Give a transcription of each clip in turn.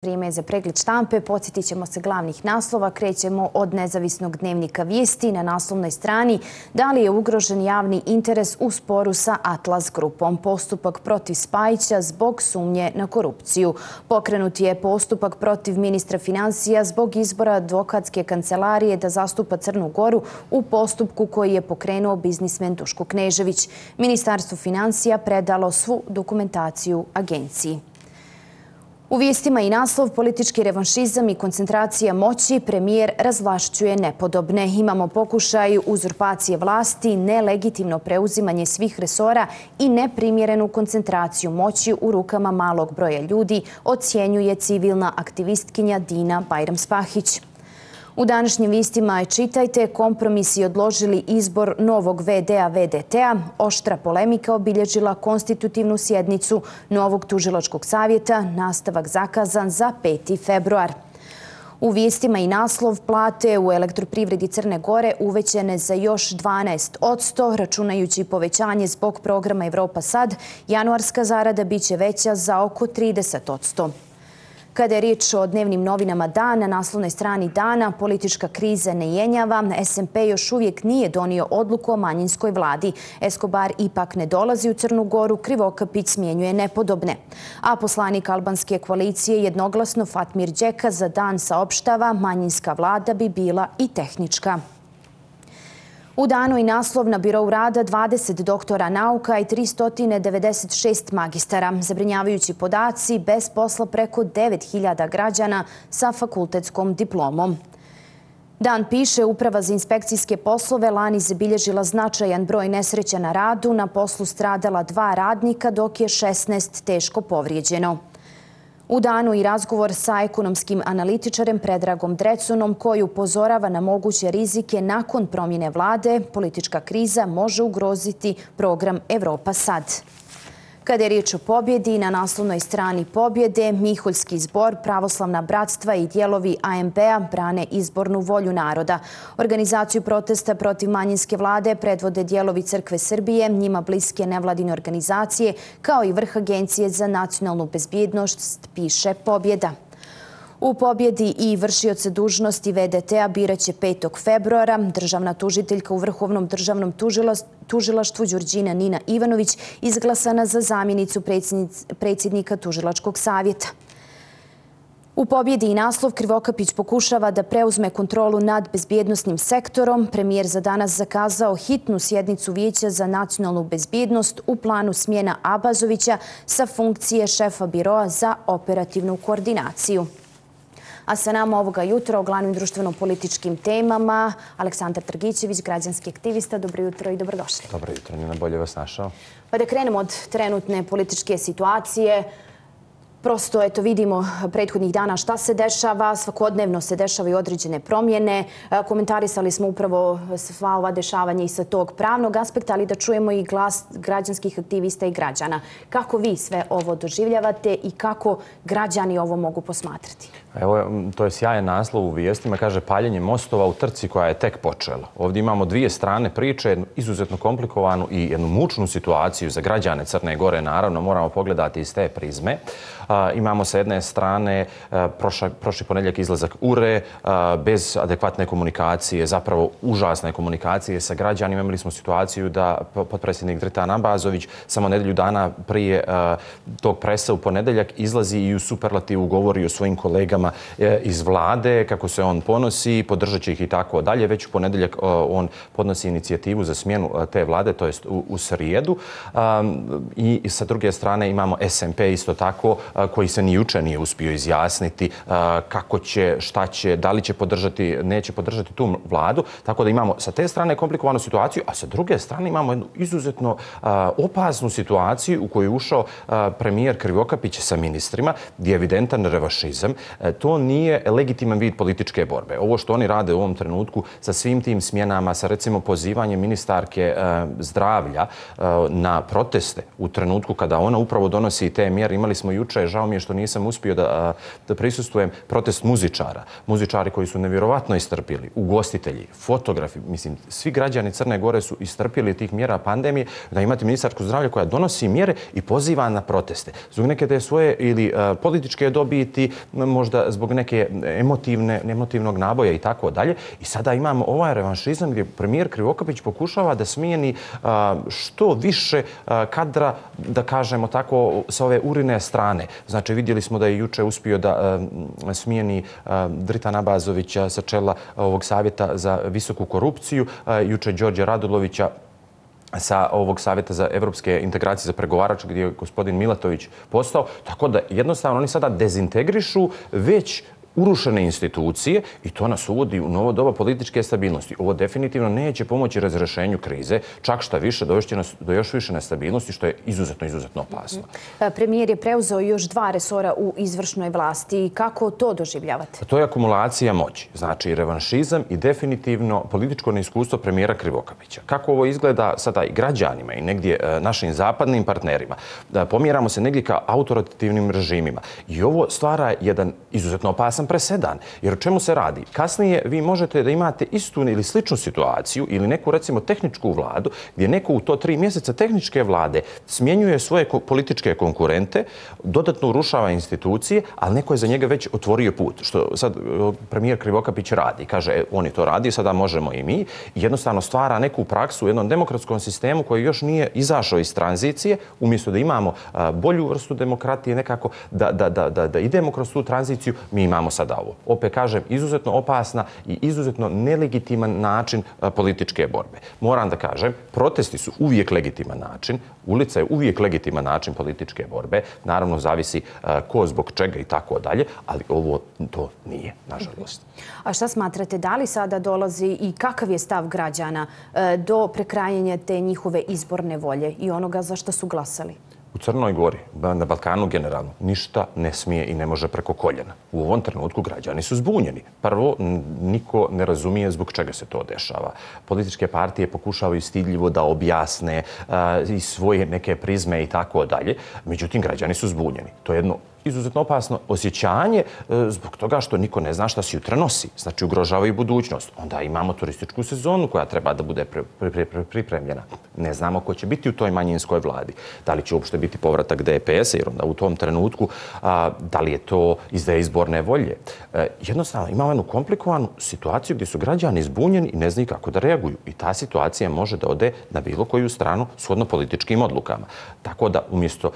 Vrijeme je za pregled štampe. Podsjetit ćemo se glavnih naslova. Krećemo od nezavisnog dnevnika Vijesti. Na naslovnoj strani da li je ugrožen javni interes u sporu sa Atlas grupom. Postupak protiv Spajića zbog sumnje na korupciju. Pokrenut je postupak protiv ministra financija zbog izbora advokatske kancelarije da zastupa Crnu Goru u postupku koji je pokrenuo biznismen Duško Knežević. Ministarstvo financija predalo svu dokumentaciju agenciji. U vijestima i naslov politički revanšizam i koncentracija moći, premijer razvlašćuje nepodobne. Imamo pokušaj uzurpacije vlasti, nelegitimno preuzimanje svih resora i neprimjerenu koncentraciju moći u rukama malog broja ljudi, ocjenjuje civilna aktivistkinja Dina Bajram-Spahić. U današnjim vijestima čitajte: kompromisi odložili izbor novog VD-a VDT-a, oštra polemika obilježila konstitutivnu sjednicu novog tužilačkog savjeta, nastavak zakazan za 5. februar. U vijestima i naslov: plate u elektroprivredi Crne Gore uvećane za još 12%, računajući povećanje zbog programa Evropa Sad, januarska zarada biće veća za oko 30%. Kada je riječ o dnevnim novinama Dan, na naslovnoj strani Dana politička kriza ne jenjava. SMP još uvijek nije donio odluku o manjinskoj vladi. Escobar ipak ne dolazi u Crnu Goru, Krivokapić smjenjuje nepodobne. A poslanik albanske koalicije jednoglasno Fatmir Đeka za Dan saopštava: manjinska vlada bi bila i tehnička. U Danu i naslov: na birou rada 20 doktora nauka i 396 magistara. Zabrinjavajući podaci: bez posla preko 9.000 građana sa fakultetskom diplomom. Dan piše: Uprava za inspekcijske poslove lani zabilježila značajan broj nesreća na radu, na poslu stradala 2 radnika dok je 16 teško povrijeđeno. U Danu i razgovor sa ekonomskim analitičarem Predragom Drecunom, koji upozorava na moguće rizike nakon promjene vlade. Politička kriza može ugroziti program Evropa Sad. Kada je riječ o pobjedi, na naslovnoj strani Pobjede, Miholjski zbor, pravoslavna bratstva i dijelovi AMP-a brane izbornu volju naroda. Organizaciju protesta protiv manjinske vlade predvode dijelovi Crkve Srbije, njima bliske nevladine organizacije, kao i vrh Agencije za nacionalnu bezbjednost, piše Pobjeda. U Pobjedi i vršioce dužnosti VDT-a biraće 5. februara. Državna tužiteljka u Vrhovnom državnom tužilaštvu Đurđina Nina Ivanović izglasana za zamjenicu predsjednika tužilačkog savjeta. U Pobjedi i naslov: Krivokapić pokušava da preuzme kontrolu nad bezbjednosnim sektorom. Premijer za danas zakazao hitnu sjednicu Vijeća za nacionalnu bezbjednost, u planu smjena Abazovića sa funkcije šefa biroa za operativnu koordinaciju. A sa nama ovoga jutra o glavnim društveno-političkim temama Aleksandar Trgićević, građanski aktivista. Dobro jutro i dobrodošli. Dobro jutro, Nina, bolje vas našao. Pa da krenemo od trenutne političke situacije. Prosto, eto, vidimo prethodnih dana šta se dešava, svakodnevno se dešavaju određene promjene. Komentarisali smo upravo sva ova dešavanja i sa tog pravnog aspekta, ali da čujemo i glas građanskih aktivista i građana. Kako vi sve ovo doživljavate i kako građani ovo mogu posmatrati? Evo, to je sjajan naslov u vijestima, kaže: paljenje mostova u trci koja je tek počela. Ovdje imamo dvije strane priče, jednu izuzetno komplikovanu i jednu mučnu situaciju za građane Crne Gore, naravno, moramo pogledati iz te prizme. Imamo sa jedne strane prošli ponedjeljak izlazak URE bez adekvatne komunikacije, zapravo užasne komunikacije sa građanima. Imali smo situaciju da potpredsjednik Dritan Abazović samo nedjelju dana prije tog presa u ponedjeljak izlazi i u superlativu govori o svojim kolegama iz vlade, kako se on ponosi, podržat će ih i tako dalje. Već u ponedjeljak on podnosi inicijativu za smjenu te vlade, to jest u srijedu. I sa druge strane imamo SMP isto tako, koji se ni jučer nije uspio izjasniti kako će, šta će, da li će podržati, neće podržati tu vladu. Tako da imamo sa te strane komplikovanu situaciju, a sa druge strane imamo jednu izuzetno opasnu situaciju u koju je ušao premijer Krivokapić sa ministrima, gdje je evidentan revanšizam. To nije legitiman vid političke borbe. Ovo što oni rade u ovom trenutku sa svim tim smjenama, sa recimo pozivanjem ministarke zdravlja na proteste u trenutku kada ona upravo donosi te mjere. Imali smo jučer žao mi je što nisam uspio da prisustvujem protest muzičara. Muzičari koji su nevjerovatno istrpili, ugostitelji, fotografi, mislim, svi građani Crne Gore su istrpili tih mjera pandemije, da imate ministarku zdravlja koja donosi mjere i poziva na proteste. Zbog neke te svoje ili političke dobiti, možda zbog neke emotivnog naboja i tako dalje. I sada imamo ovaj revanšizam gdje premijer Krivokapić pokušava da smijeni što više kadra, da kažemo tako, sa ove urine strane. Znači, vidjeli smo da je juče uspio da smijeni Dritana Abazovića sa čela ovog savjeta za visoku korupciju, juče Đorđa Radulovića sa ovog savjeta za evropske integracije za pregovarač gdje je gospodin Milatović postao. Tako da jednostavno oni sada dezintegrišu već urušene institucije i to nas uvodi u novo doba političke stabilnosti. Ovo definitivno neće pomoći razrešenju krize, čak šta više dovešće nas do još više nestabilnosti, što je izuzetno opasno. Premijer je preuzeo još 2 resora u izvršnoj vlasti. Kako to doživljavate? To je akumulacija moći. Znači, revanšizam i definitivno političko neiskustvo premijera Krivokapića. Kako ovo izgleda sada i građanima i negdje našim zapadnim partnerima? Pomjeramo se negdje ka autoritativnim režimima. I ovo stvara jedan izuzetno opasan presedan. Jer o čemu se radi? Kasnije vi možete da imate istu ili sličnu situaciju ili neku, recimo, tehničku vladu gdje neko u to 3 mjeseca tehničke vlade smjenjuje svoje političke konkurente, dodatno urušava institucije, ali neko je za njega već otvorio put. Što sad premijer Krivokapić radi. Kaže, on je to radi, sada možemo i mi. I jednostavno stvara neku praksu u jednom demokratskom sistemu koji još nije izašao iz tranzicije. Umjesto da imamo bolju vrstu demokratije, nekako da idemo kroz tu tranziciju, mi imamo sada ovo. Opet kažem, izuzetno opasna i izuzetno nelegitiman način političke borbe. Moram da kažem, protesti su uvijek legitiman način, ulica je uvijek legitiman način političke borbe, naravno zavisi ko zbog čega i tako dalje, ali ovo to nije, nažalost. A šta smatrate, da li sada dolazi i kakav je stav građana do prekrajanja te njihove izborne volje i onoga za što su glasali? U Crnoj Gori, na Balkanu generalno, ništa ne smije i ne može preko koljena. U ovom trenutku građani su zbunjeni. Prvo, niko ne razumije zbog čega se to dešava. Političke partije pokušavaju stidljivo da objasne i svoje neke prizme i tako dalje. Međutim, građani su zbunjeni. To je jedno izuzetno opasno osjećanje zbog toga što niko ne zna šta sutra nosi. Znači, ugrožava i budućnost. Onda imamo turističku sezonu koja treba da bude pripremljena. Ne znamo ko će biti u toj manjinskoj vladi. Da li će uopšte biti povratak DPS-a, jer onda u tom trenutku da li je to izdaja izborne volje. Jednostavno, imamo jednu komplikovanu situaciju gdje su građani zbunjeni i ne znaju kako da reaguju. I ta situacija može da ode na bilo koju stranu shodno političkim odlukama. Tako da, umjesto,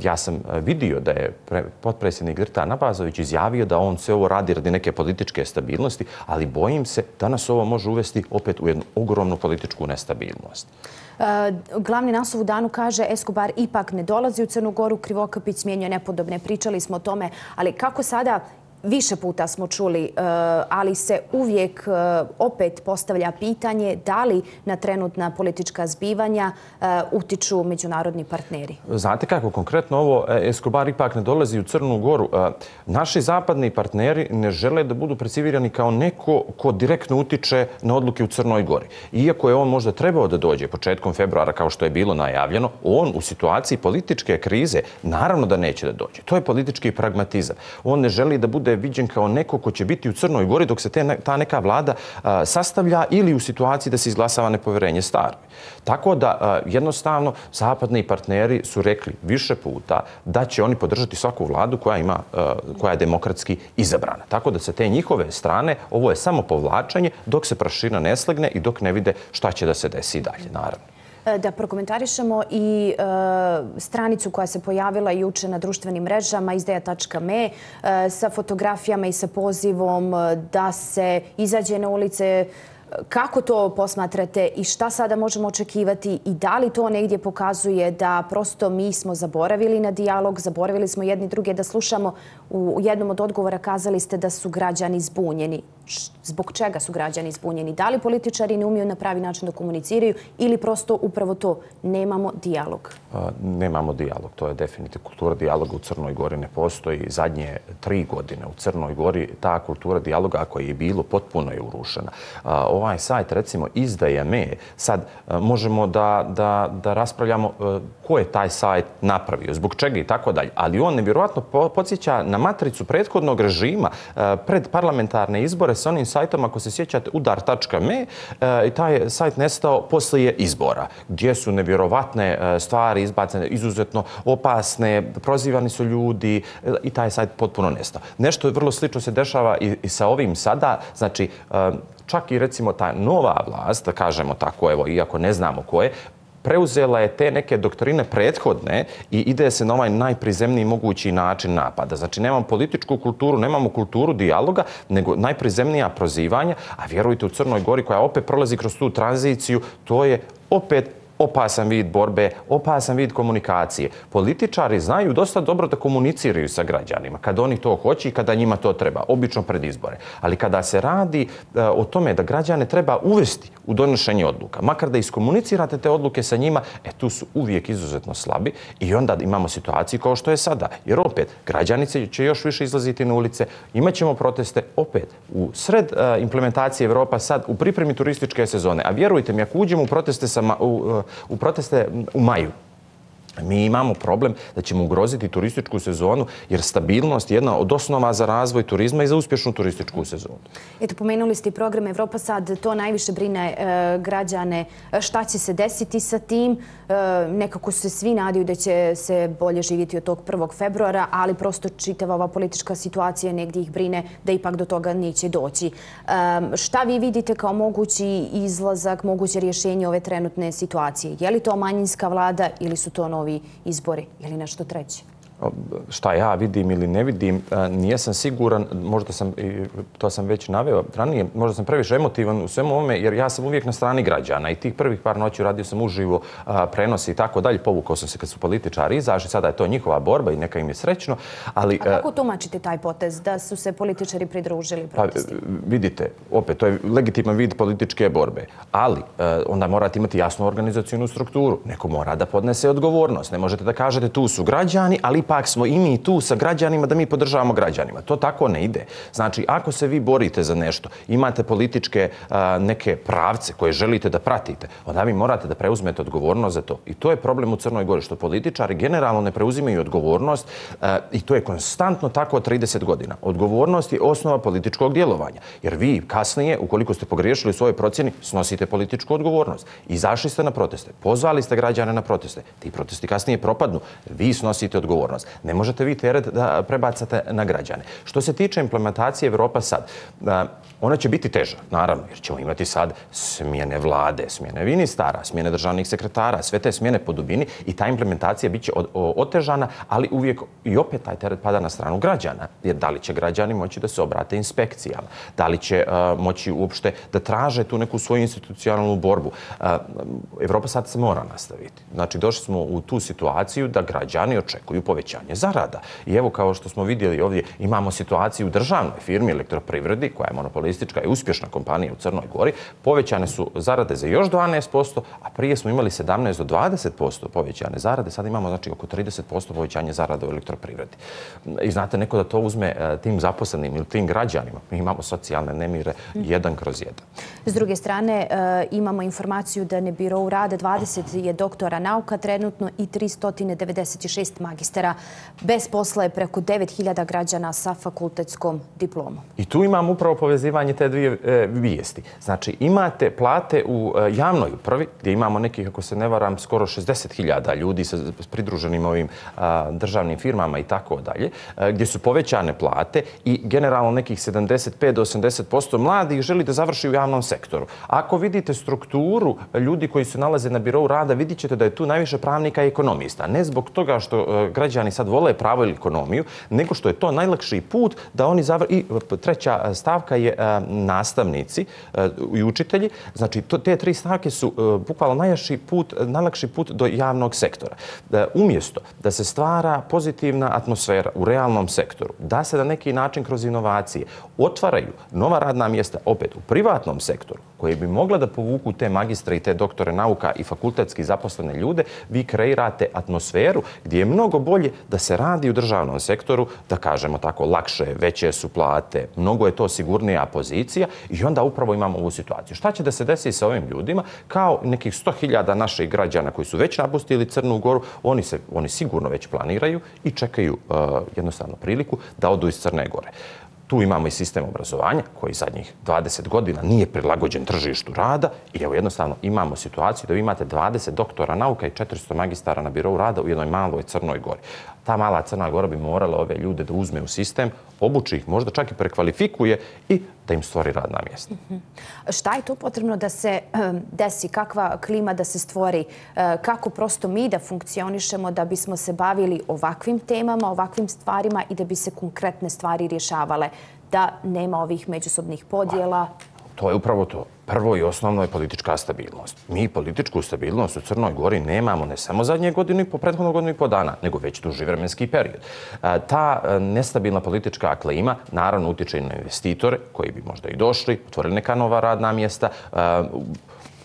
ja sam vidio da je potpredsjednik Dritan Abazović izjavio da on sve ovo radi radi neke političke stabilnosti, ali bojim se da nas ovo može uvesti opet u jednu ogromnu političku nestabilnost. Glavni naslov u danu kaže Escobar ipak ne dolazi u Crnu Goru, Krivokapić smjenjuje nepodobne. Pričali smo o tome, ali kako sada više puta smo čuli, ali se uvijek opet postavlja pitanje da li na trenutna politička zbivanja utiču međunarodni partneri. Znate kako konkretno ovo Escobar ipak ne dolazi u Crnu Goru? Naši zapadni partneri ne žele da budu percivirani kao neko ko direktno utiče na odluke u Crnoj Gori. Iako je on možda trebao da dođe početkom februara kao što je bilo najavljeno, on u situaciji političke krize naravno da neće da dođe. To je politički pragmatizam. On ne želi da bude viđen kao neko ko će biti u Crnoj Gori dok se ta neka vlada sastavlja ili u situaciji da se izglasava nepovjerenje staroj. Tako da jednostavno zapadni partneri su rekli više puta da će oni podržati svaku vladu koja je demokratski izabrana. Tako da sa te njihove strane ovo je samo povlačenje dok se prašina ne slegne i dok ne vide šta će da se desi dalje, naravno. Da prokomentarišemo i stranicu koja se pojavila juče na društvenim mrežama izdaja.me sa fotografijama i sa pozivom da se izađe na ulice. Kako to posmatrate i šta sada možemo očekivati i da li to negdje pokazuje da prosto mi smo zaboravili na dijalog, zaboravili smo jedni druge da slušamo? U jednom od odgovora kazali ste da su građani zbunjeni. Zbog čega su građani zbunjeni? Da li političari ne umiju na pravi način da komuniciraju ili prosto upravo to, nemamo dijalog? Nemamo dijalog. To je definitivno kultura dijaloga u Crnoj Gori ne postoji. Zadnje 3 godine u Crnoj Gori ta kultura dijaloga koja je bilo potpuno je urušena. ovaj sajt, recimo, izdaje me, sad možemo da raspravljamo ko je taj sajt napravio, zbog čega i tako dalje. Ali on nevjerojatno podsjeća na matricu prethodnog režima pred parlamentarne izbore sa onim sajtom, ako se sjećate, udar.me, i taj je sajt nestao poslije izbora, gdje su nevjerovatne stvari izbacene, izuzetno opasne, prozivani su ljudi i taj sajt potpuno nestao. Nešto vrlo slično se dešava i sa ovim sada, znači čak i recimo ta nova vlast, da kažemo tako, evo, iako ne znamo ko je, preuzela je te neke doktrine prethodne i ide se na ovaj najprizemniji mogući način napada. Znači, nemamo političku kulturu, nemamo kulturu dijaloga, nego najprizemnija prozivanja, a vjerujte, u Crnoj Gori, koja opet prolazi kroz tu tranziciju, to je opet opasan vid borbe, opasan vid komunikacije. Političari znaju dosta dobro da komuniciraju sa građanima, kada oni to hoće i kada njima to treba, obično pred izbore. Ali kada se radi o tome da građane treba uvesti u donošenje odluka, makar da iskomunicirate te odluke sa njima, tu su uvijek izuzetno slabi i onda imamo situaciju kao što je sada. Jer opet, građani će još više izlaziti na ulice, imat ćemo proteste opet u sred implementacije Evropa sad u pripremi turističke sezone. A vjerujte mi, ako uđemo u proteste u maju, mi imamo problem da ćemo ugroziti turističku sezonu, jer stabilnost je jedna od osnova za razvoj turizma i za uspješnu turističku sezonu. Eto, pomenuli ste i program Evropa sad, to najviše brine građane. Šta će se desiti sa tim? Nekako se svi nadaju da će se bolje živjeti od tog 1. februara, ali prosto čitava ova politička situacija negdje ih brine da ipak do toga neće doći. Šta vi vidite kao mogući izlazak, moguće rješenje ove trenutne situacije? Je li to manjinska vlada ili su to novi izbori ili nešto treće? Šta ja vidim ili ne vidim, nijesam siguran, možda sam, to sam već naveo ranije, možda sam previše emotivan u svemu ovome, jer ja sam uvijek na strani građana i tih prvih par noći radio sam uživo prenosi i tako dalje, povukao sam se kad su političari izašli, sada je to njihova borba i neka im je srećno, ali... A kako tumačite taj potez da su se političari pridružili protestima? Vidite, opet, to je legitiman vid političke borbe, ali onda morate imati jasnu organizacijonu strukturu. Neko mora da podnese odgovornost. Ne možete da kažete tu su građani, ali ipak smo i mi tu sa građanima da mi podržavamo građanima. To tako ne ide. Znači, ako se vi borite za nešto, imate političke neke pravce koje želite da pratite, onda vi morate da preuzmete odgovornost za to. I to je problem u Crnoj Gori, što političari generalno ne preuzimaju odgovornost i to je konstantno tako od 30 godina. Odgovornost je osnova političkog djelovanja. Jer vi kasnije, ukoliko ste pogriješili u svojoj procjeni, snosite političku odgovornost. Izašli ste na proteste, pozvali ste građane na proteste. Ti protesti kasnije propadnu. Vi snosite odgovornost. Ne možete vi teret da prebacate na građane. Što se tiče implementacije Evropa sad, ona će biti teža, naravno, jer ćemo imati sad smjene vlade, smjene ministara, smjene državnih sekretara, sve te smjene po dubini i ta implementacija bit će otežana, ali uvijek i opet taj teret pada na stranu građana. Jer da li će građani moći da se obrate inspekcijama? Da li će moći uopšte da traže tu neku svoju institucionalnu borbu? Evropa sad se mora nastaviti. Znači, došli smo u tu situaciju da građani očekuju povećanje zarada. I evo, kao što smo vidjeli ovdje, imamo situaciju u državnoj firmi Elektroprivredi, koja je monopolistička i uspješna kompanija u Crnoj Gori. Povećane su zarade za još 12%, a prije smo imali 17 do 20% povećane zarade. Sad imamo, znači, oko 30% povećanje zarada u Elektroprivredi. I znate, neko da to uzme tim zaposlenim ili tim građanima. Mi imamo socijalne nemire 1/1. S druge strane, imamo informaciju da na birou rada 20 je doktora nauka trenutno i 396 magistara. Bez posla je preko 9000 građana sa fakultetskom diplomom. I tu imamo upravo povezivanje te dvije vijesti. Znači, imate plate u javnoj upravi, gdje imamo nekih, ako se ne varam, skoro 60.000 ljudi sa pridruženim ovim državnim firmama i tako dalje, gdje su povećane plate i generalno nekih 75 do 80% mladih želi da završi u javnom sektoru. Ako vidite strukturu ljudi koji se nalaze na birou rada, vidit ćete da je tu najviše pravnika i ekonomista. Ne zbog toga što građani sad vole pravo ili ekonomiju, nego što je to najlakši put da oni završi. I treća stavka je nastavnici i učitelji. Znači, te 3 stavke su bukvalno najlakši put do javnog sektora. Umjesto da se stvara pozitivna atmosfera u realnom sektoru, da se na neki način kroz inovacije otvaraju nova radna mjesta opet u privatnom sektoru, koje bi mogla da povuku te magistre i te doktore nauka i fakultetski zaposlene ljude, vi kreirate atmosferu gdje je mnogo bolje da se radi u državnom sektoru, da kažemo tako, lakše, veće su plate, mnogo je to sigurnija pozicija i onda upravo imamo ovu situaciju. Šta će da se desi sa ovim ljudima? Kao nekih 100.000 naših građana koji su već napustili Crnu Goru, oni sigurno već planiraju i čekaju jednostavno priliku da odu iz Crne Gore. Tu imamo i sistem obrazovanja koji zadnjih 20 godina nije prilagođen tržištu rada i evo jednostavno imamo situaciju da vi imate 20 doktora nauka i 400 magistara na birou rada u jednoj maloj Crnoj Gori. Ta mala Crna Gora bi morala ove ljude da uzme u sistem, obuči ih, možda čak i prekvalifikuje i da im stvori radna mjesta. Šta je tu potrebno da se desi? Kakva klima da se stvori? Kako prosto mi da funkcionišemo da bismo se bavili ovakvim temama, ovakvim stvarima i da bi se konkretne stvari rješavale? Da nema ovih međusobnih podjela? To je upravo to. Prvo i osnovno je politička stabilnost. Mi političku stabilnost u Crnoj Gori nemamo ne samo zadnje godinu i po prethodnu godinu i po dana, nego već duži vremenski period. Ta nestabilna politička klima naravno utječe i na investitore koji bi možda i došli, otvorili neka nova radna mjesta,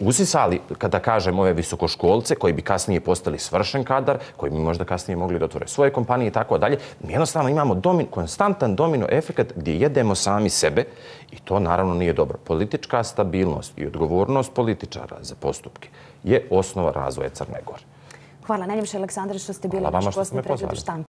usisali, kada kažem, ove visokoškolce koji bi kasnije postali svršen kadar, koji bi možda kasnije mogli da otvore svoje kompanije i tako dalje. Mi jednostavno imamo konstantan domino efekt gdje jedemo sami sebe i to naravno nije dobro. Politička stabilnost i odgovornost političara za postupke je osnova razvoja Crne Gore. Hvala najljepše, Aleksandre, što ste bili naš gost na pregledu štampe.